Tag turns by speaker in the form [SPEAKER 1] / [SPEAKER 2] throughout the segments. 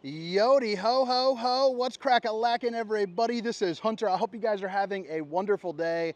[SPEAKER 1] Yodi ho ho ho, what's crack-a-lackin' everybody? This is Hunter. I hope you guys are having a wonderful day.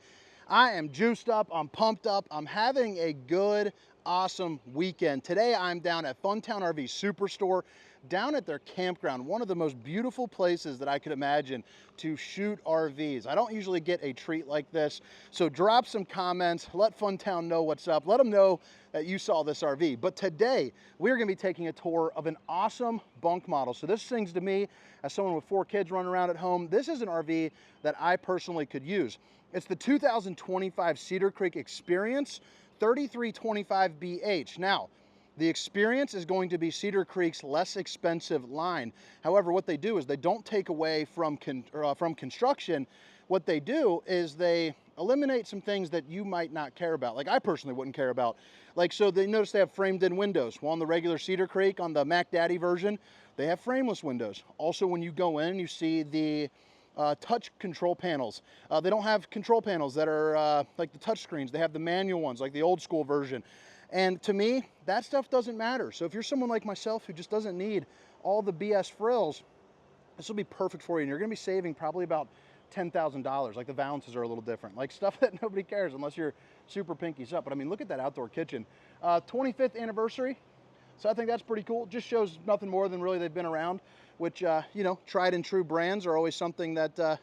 [SPEAKER 1] I am juiced up, I'm pumped up, I'm having a good, awesome weekend. Today I'm down at Funtown RV Superstore, down at their campground, one of the most beautiful places that I could imagine to shoot RVs. I don't usually get a treat like this, so drop some comments, let Funtown know what's up, let them know that you saw this RV. But today, we're gonna be taking a tour of an awesome bunk model. So this thing's, to me, as someone with 4 kids running around at home, this is an RV that I personally could use. It's the 2025 Cedar Creek Experience 3325BH. Now, the Experience is going to be Cedar Creek's less expensive line. However, what they do is they don't take away from construction. What they do is they eliminate some things that you might not care about. Like I personally wouldn't care about. Like, so they notice they have framed in windows. Well, on the regular Cedar Creek, on the Mac Daddy version, they have frameless windows. Also, when you go in, you see the touch control panels. They don't have control panels that are like the touch screens. They have the manual ones, like the old school version. And to me, that stuff doesn't matter. So if you're someone like myself who just doesn't need all the BS frills, this will be perfect for you. And you're gonna be saving probably about $10,000. Like the valances are a little different. Like stuff that nobody cares unless you're super pinkies up. But I mean, look at that outdoor kitchen. 25th anniversary. So I think that's pretty cool. Just shows nothing more than really they've been around, which, you know, tried and true brands are always something that,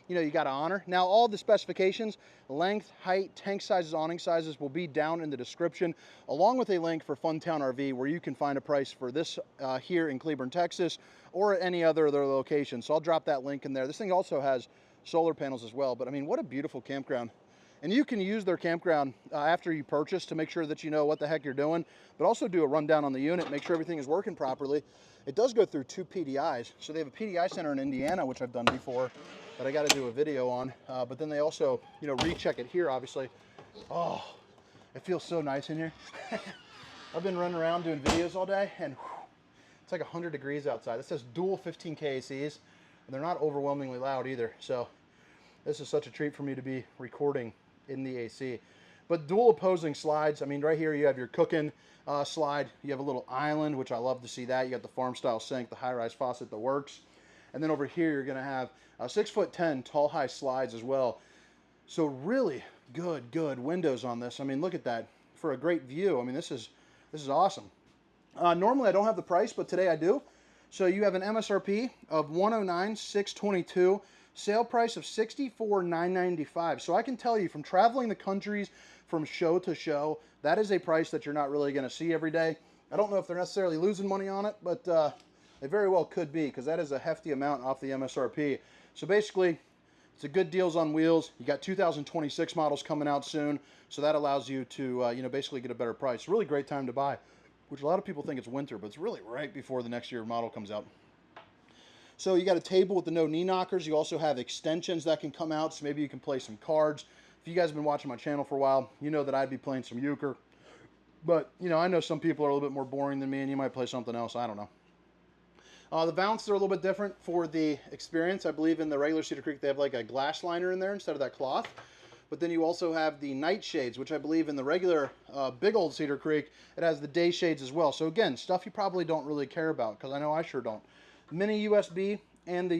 [SPEAKER 1] you know, you got to honor. Now, all the specifications, length, height, tank sizes, awning sizes will be down in the description, along with a link for Funtown RV where you can find a price for this here in Cleburne, Texas, or at any other location. So I'll drop that link in there. This thing also has solar panels as well. But I mean, what a beautiful campground. And you can use their campground after you purchase to make sure that you know what the heck you're doing, but also do a rundown on the unit, make sure everything is working properly. It does go through 2 PDIs. So they have a PDI center in Indiana, which I've done before, that I got to do a video on. But then they also, you know, recheck it here, obviously. Oh, it feels so nice in here. I've been running around doing videos all day, and whew, it's like 100 degrees outside. It says dual 15K ACs, and they're not overwhelmingly loud either. So this is such a treat for me to be recording in the AC. But dual opposing slides. I mean, right here you have your cooking slide. You have a little island, which I love to see that. You got the farm style sink, the high-rise faucet that works. And then over here you're gonna have 6'10" tall high slides as well. So really good windows on this. I mean, look at that for a great view. I mean, this is awesome. Normally I don't have the price, but today I do. So you have an MSRP of $109,622. Sale price of $64,995. So I can tell you from traveling the countries from show to show, that is a price that you're not really going to see every day. I don't know if they're necessarily losing money on it, but they very well could be, because that is a hefty amount off the MSRP. So basically, it's a good deals on wheels. You got 2026 models coming out soon, so that allows you to you know, basically get a better price. Really great time to buy, which a lot of people think it's winter, but it's really right before the next year model comes out. So you got a table with the no knee knockers. You also have extensions that can come out, so maybe you can play some cards. If you guys have been watching my channel for a while, you know that I'd be playing some euchre. But, you know, I know some people are a little bit more boring than me, and you might play something else. I don't know. The valances are a little bit different for the Experience. I believe in the regular Cedar Creek, they have like a glass liner in there instead of that cloth. But then you also have the night shades, which I believe in the regular big old Cedar Creek, it has the day shades as well. So again, stuff you probably don't really care about, because I know I sure don't. Mini USB and the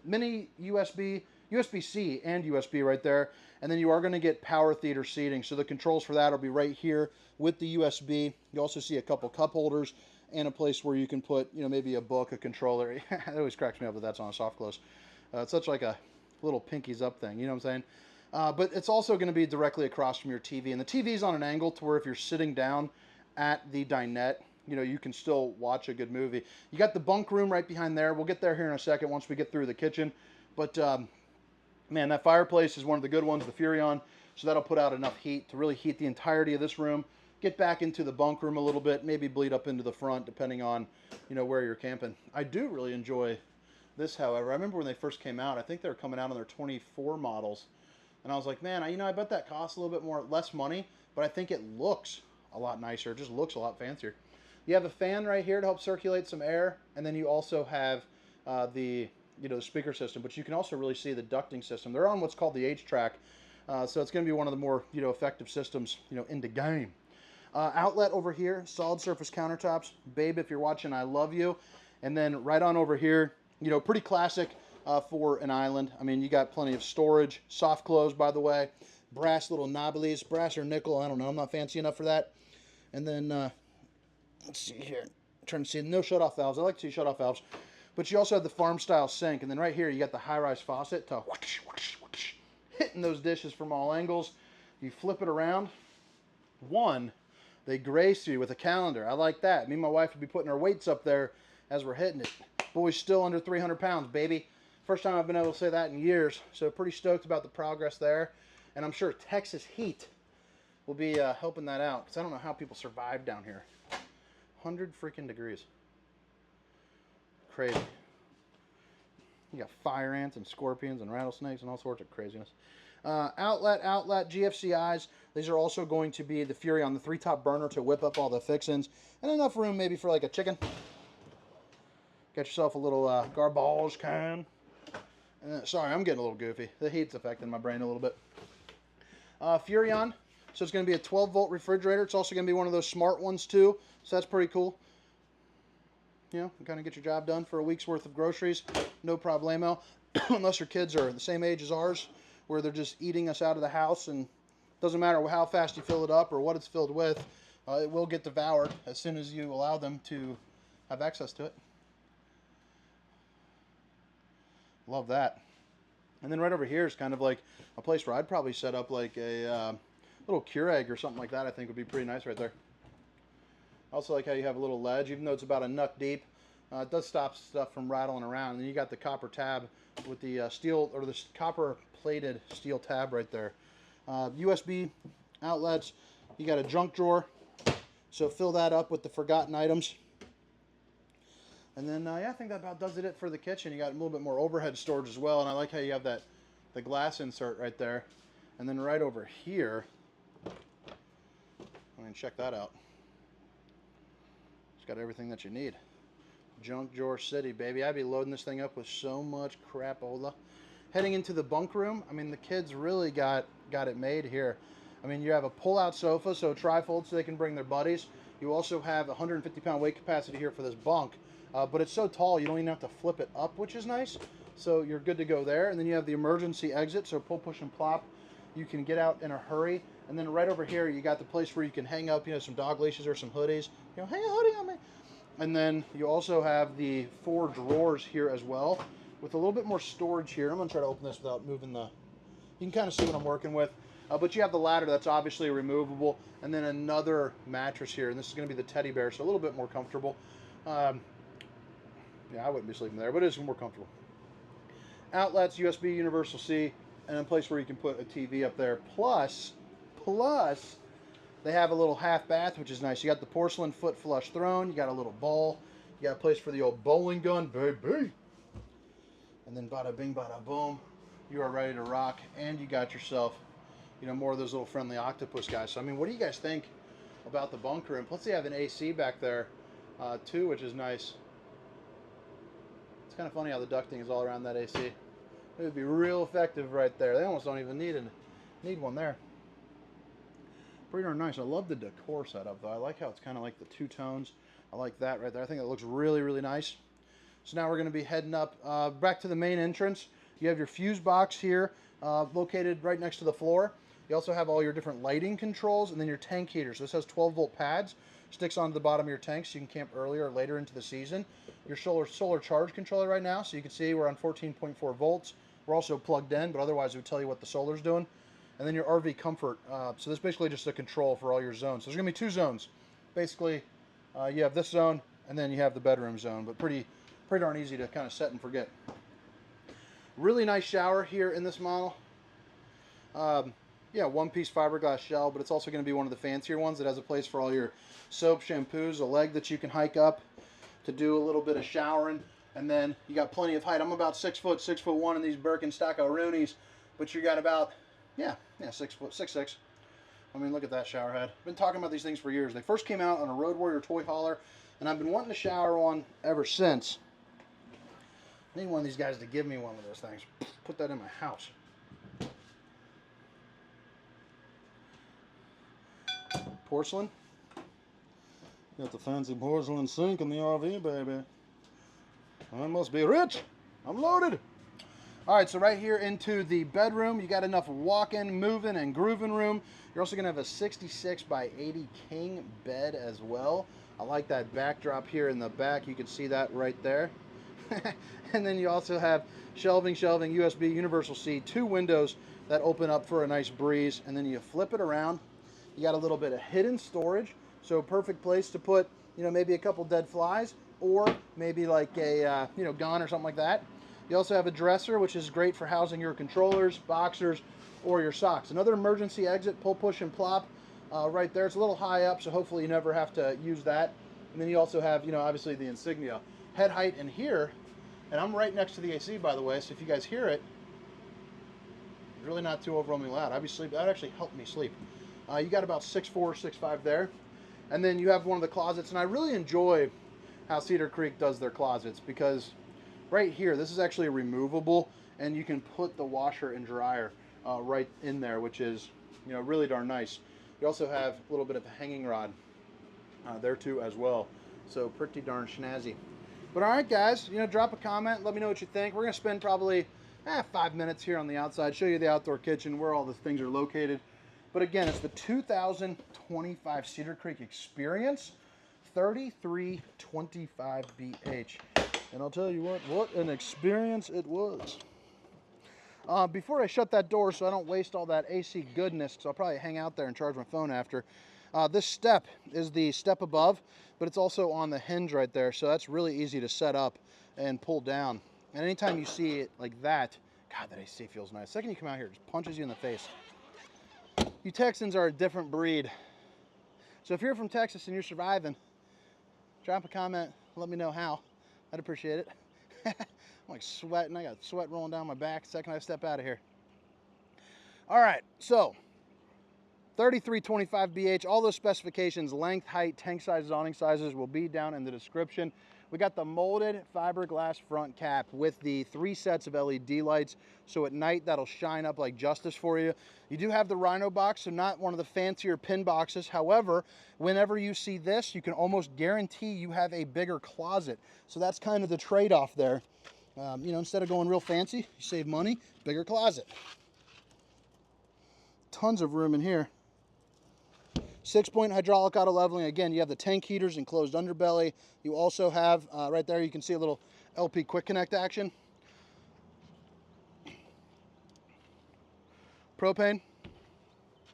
[SPEAKER 1] mini USB-C and USB right there. And then you are going to get power theater seating. So the controls for that will be right here with the USB. You also see a couple cup holders and a place where you can put, you know, maybe a book, a controller. It always cracks me up that that's on a soft close. It's such like a little pinkies up thing, you know what I'm saying? But it's also going to be directly across from your TV. And the TV's on an angle to where if you're sitting down at the dinette, you know, you can still watch a good movie. You got the bunk room right behind there. We'll get there here in a second once we get through the kitchen. But, man, that fireplace is one of the good ones, the Furrion. So that'll put out enough heat to really heat the entirety of this room. Get back into the bunk room a little bit, maybe bleed up into the front, depending on, you know, where you're camping. I do really enjoy this, however. I remember when they first came out, I think they were coming out on their 24 models. And I was like, man, you know, I bet that costs a little bit more, less money, but I think it looks a lot nicer. It just looks a lot fancier. You have a fan right here to help circulate some air, and then you also have the, you know, the speaker system, but you can also really see the ducting system. They're on what's called the H-Track, so it's going to be one of the more, you know, effective systems, you know, in the game. Outlet over here, solid surface countertops. Babe, if you're watching, I love you. And then right on over here, you know, pretty classic for an island. I mean, you got plenty of storage, soft close, by the way, brass little knobblies, brass or nickel, I don't know, I'm not fancy enough for that. And then, let's see here, I'm trying to see, no shut-off valves. I like to see shut-off valves. But you also have the farm-style sink, and then right here you got the high-rise faucet to whoosh, whoosh, whoosh, hitting those dishes from all angles. You flip it around. One, they grace you with a calendar. I like that. Me and my wife would be putting our weights up there as we're hitting it. Boy's still under 300 pounds, baby. First time I've been able to say that in years, so pretty stoked about the progress there. And I'm sure Texas heat will be helping that out, because I don't know how people survive down here. 100 freaking degrees. Crazy. You got fire ants and scorpions and rattlesnakes and all sorts of craziness. Outlet, GFCIs. These are also going to be the Fury on the 3-top burner to whip up all the fixins. And enough room maybe for like a chicken. Get yourself a little garbage can. Sorry, I'm getting a little goofy. The heat's affecting my brain a little bit. Furrion. So it's going to be a 12-volt refrigerator. It's also going to be one of those smart ones too. So that's pretty cool. You know, kind of get your job done for a week's worth of groceries. No problemo. Unless your kids are the same age as ours, where they're just eating us out of the house, and it doesn't matter how fast you fill it up or what it's filled with, it will get devoured as soon as you allow them to have access to it. Love that. And then right over here is kind of like a place where I'd probably set up like a little Keurig or something like that. I think would be pretty nice right there. I also like how you have a little ledge, even though it's about a nut deep. It does stop stuff from rattling around. And then you got the copper tab with the steel, or the copper plated steel tab right there. USB outlets. You got a junk drawer, so fill that up with the forgotten items. And then yeah, I think that about does it for the kitchen. You got a little bit more overhead storage as well, and I like how you have that the glass insert right there. And then right over here, I mean, check that out. It's got everything that you need. Junk drawer city, baby. I'd be loading this thing up with so much crapola. Heading into the bunk room, I mean, the kids really got it made here. I mean, you have a pull-out sofa, so trifold, so they can bring their buddies. You also have 150-pound weight capacity here for this bunk, but it's so tall you don't even have to flip it up, which is nice. So you're good to go there. And then you have the emergency exit, so pull, push, and plop. You can get out in a hurry. And then right over here, you got the place where you can hang up, you know, some dog leashes or some hoodies. You know, hang a hoodie on me. And then you also have the 4 drawers here as well, with a little bit more storage here. I'm going to try to open this without moving the... You can kind of see what I'm working with. But you have the ladder that's obviously removable, and then another mattress here, and this is going to be the teddy bear, so a little bit more comfortable. Yeah, I wouldn't be sleeping there, but it is more comfortable. Outlets, USB, universal C, and a place where you can put a TV up there. Plus, they have a little half bath, which is nice. You got the porcelain foot flush throne. You got a little bowl. You got a place for the old bowling gun, baby. And then bada bing, bada boom. You are ready to rock. And you got yourself, you know, more of those little friendly octopus guys. So, I mean, what do you guys think about the bunk room? Plus, they have an AC back there, too, which is nice. It's kind of funny how the ducting is all around that AC. It would be real effective right there. They almost don't even need one there. Pretty darn nice. I love the decor setup, though. I like how it's kind of like the 2 tones. I like that right there. I think it looks really, really nice. So now we're going to be heading up back to the main entrance. You have your fuse box here, located right next to the floor. You also have all your different lighting controls, and then your tank heater. So this has 12-volt pads. Sticks onto the bottom of your tank so you can camp earlier or later into the season. Your solar charge controller right now, so you can see we're on 14.4 volts. We're also plugged in, but otherwise it would tell you what the solar's doing. And then your RV comfort. So this is basically just a control for all your zones. So there's going to be 2 zones. Basically, you have this zone, and then you have the bedroom zone. But pretty darn easy to kind of set and forget. Really nice shower here in this model. Yeah, 1-piece fiberglass shell, but it's also going to be one of the fancier ones that has a place for all your soap, shampoos, a leg that you can hike up to do a little bit of showering. And then you got plenty of height. I'm about 6 foot, 6'1" in these Birkenstockeroonies, but you got about, yeah, 6 foot, 6'6". I mean, look at that shower head. I've been talking about these things for years. They first came out on a Road Warrior toy hauler, and I've been wanting to shower on ever since. I need one of these guys to give me one of those things. Put that in my house. Porcelain. Got the fancy porcelain sink in the RV, baby. I must be rich. I'm loaded. All right, so right here into the bedroom, you got enough walk-in, moving, and grooving room. You're also gonna have a 66 by 80 king bed as well. I like that backdrop here in the back. You can see that right there. And then you also have shelving, USB, universal seat, 2 windows that open up for a nice breeze. And then you flip it around. You got a little bit of hidden storage. So perfect place to put, you know, maybe a couple dead flies or maybe like a, you know, gun or something like that. You also have a dresser, which is great for housing your controllers, boxers, or your socks. Another emergency exit, pull, push, and plop right there. It's a little high up, so hopefully you never have to use that. And then you also have, you know, obviously the insignia. Head height in here, and I'm right next to the AC, by the way, so if you guys hear it, it's really not too overwhelmingly loud. Obviously, that actually helped me sleep. You got about 6'4", 6'5" there. And then you have one of the closets, and I really enjoy how Cedar Creek does their closets because right here, this is actually removable, and you can put the washer and dryer right in there, which is, you know, really darn nice. You also have a little bit of a hanging rod there too as well, so pretty darn snazzy. But all right, guys, you know, drop a comment, let me know what you think. We're gonna spend probably 5 minutes here on the outside, show you the outdoor kitchen, where all the things are located. But again, it's the 2025 Cedar Creek Experience, 3325 BH. And I'll tell you what an experience it was. Before I shut that door so I don't waste all that AC goodness, because I'll probably hang out there and charge my phone after, this step is the step above, but it's also on the hinge right there, so that's really easy to set up and pull down. And anytime you see it like that, God, that AC feels nice. The second you come out here, it just punches you in the face. You Texans are a different breed. So if you're from Texas and you're surviving, drop a comment, let me know how. I'd appreciate it. I'm like sweating. I got sweat rolling down my back the second I step out of here. All right, so 3325 BH, all those specifications, length, height, tank sizes, awning sizes will be down in the description. We got the molded fiberglass front cap with the 3 sets of LED lights, so at night that'll shine up like justice for you. You do have the Rhino box, so not one of the fancier pin boxes. However, whenever you see this, you can almost guarantee you have a bigger closet. So that's kind of the trade-off there. You know, instead of going real fancy, you save money, bigger closet. Tons of room in here. 6-point hydraulic auto leveling. Again, you have the tank heaters and closed underbelly. You also have, right there, you can see a little LP quick connect action. Propane.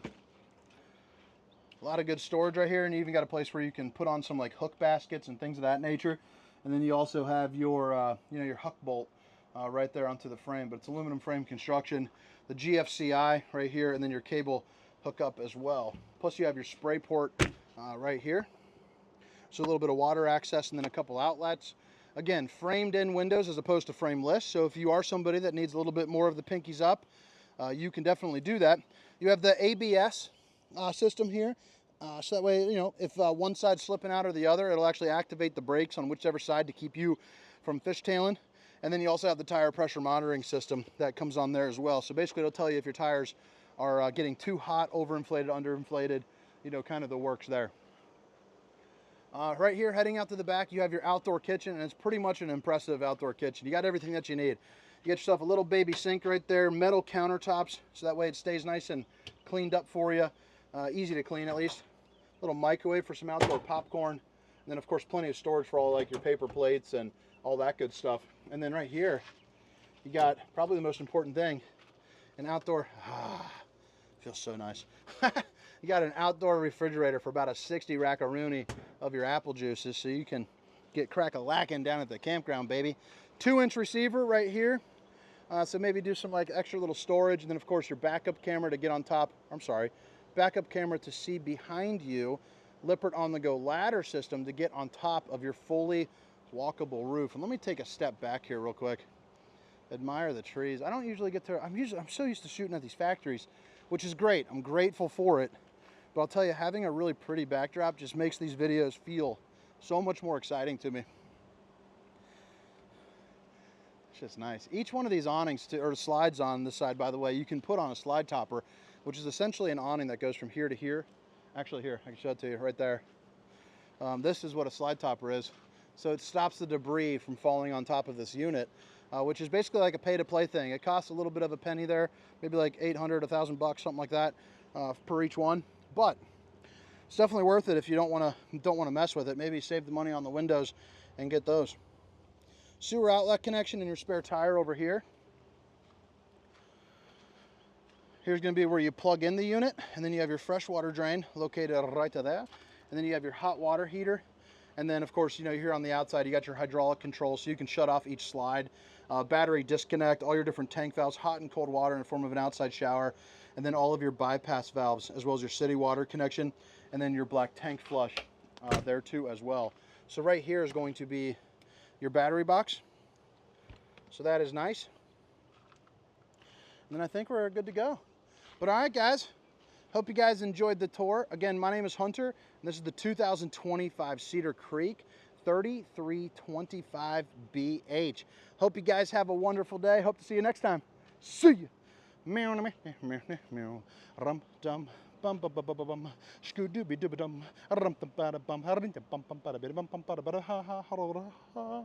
[SPEAKER 1] A lot of good storage right here, and you even got a place where you can put on some like hook baskets and things of that nature. And then you also have your, you know, your huck bolt right there onto the frame, but it's aluminum frame construction. The GFCI right here, and then your cable hookup as well. Plus you have your spray port right here. So a little bit of water access and then a couple outlets. Again, framed in windows as opposed to frameless. So if you are somebody that needs a little bit more of the pinkies up, you can definitely do that. You have the ABS system here. So that way, you know, if one side's slipping out or the other, it'll actually activate the brakes on whichever side to keep you from fishtailing. And then you also have the tire pressure monitoring system that comes on there as well. So basically it'll tell you if your tires are getting too hot, overinflated, underinflated, you know, kind of the works there. Right here, heading out to the back, you have your outdoor kitchen, and it's pretty much an impressive outdoor kitchen. You got everything that you need. You get yourself a little baby sink right there, metal countertops, so that way it stays nice and cleaned up for you. Easy to clean at least. Little microwave for some outdoor popcorn. And then of course plenty of storage for all like your paper plates and all that good stuff. And then right here, you got probably the most important thing, an outdoor, feels so nice. You got an outdoor refrigerator for about a 60 rack-a-rooney of your apple juices, so you can get crack-a-lackin' down at the campground, baby. 2-inch receiver right here. So maybe do some like extra little storage, and then of course your backup camera to get on top, backup camera to see behind you, Lippert on-the-go ladder system to get on top of your fully walkable roof. And let me take a step back here real quick. Admire the trees. I don't usually get to, I'm so used to shooting at these factories, which is great. I'm grateful for it. But I'll tell you, having a really pretty backdrop just makes these videos feel so much more exciting to me. It's just nice. Each one of these awnings, or slides on this side, by the way, you can put on a slide topper, which is essentially an awning that goes from here to here. Actually, here, I can show it to you right there. This is what a slide topper is. so it stops the debris from falling on top of this unit, which is basically like a pay-to-play thing. It costs a little bit of a penny there, maybe like 800, 1,000 bucks, something like that, per each one. But it's definitely worth it if you don't want to mess with it. Maybe save the money on the windows and get those. Sewer outlet connection and your spare tire over here. Here's going to be where you plug in the unit, and then you have your freshwater drain located right there. And then you have your hot water heater. And then, of course, you know, here on the outside, you got your hydraulic control, so you can shut off each slide. Battery disconnect, all your different tank valves, hot and cold water in the form of an outside shower, and then all of your bypass valves, as well as your city water connection, and then your black tank flush there too as well. So right here is going to be your battery box. So that is nice. And then I think we're good to go. But all right, guys. Hope you guys enjoyed the tour. Again, my name is Hunter, and this is the 2025 Cedar Creek 3325BH. Hope you guys have a wonderful day. Hope to see you next time. See you. Meow, meow, meow, meow, rum dum bum bum bum bum bum scoo-dooby dooby dum rum dum bada bum ha bum bum bada bum bada ha ha ha.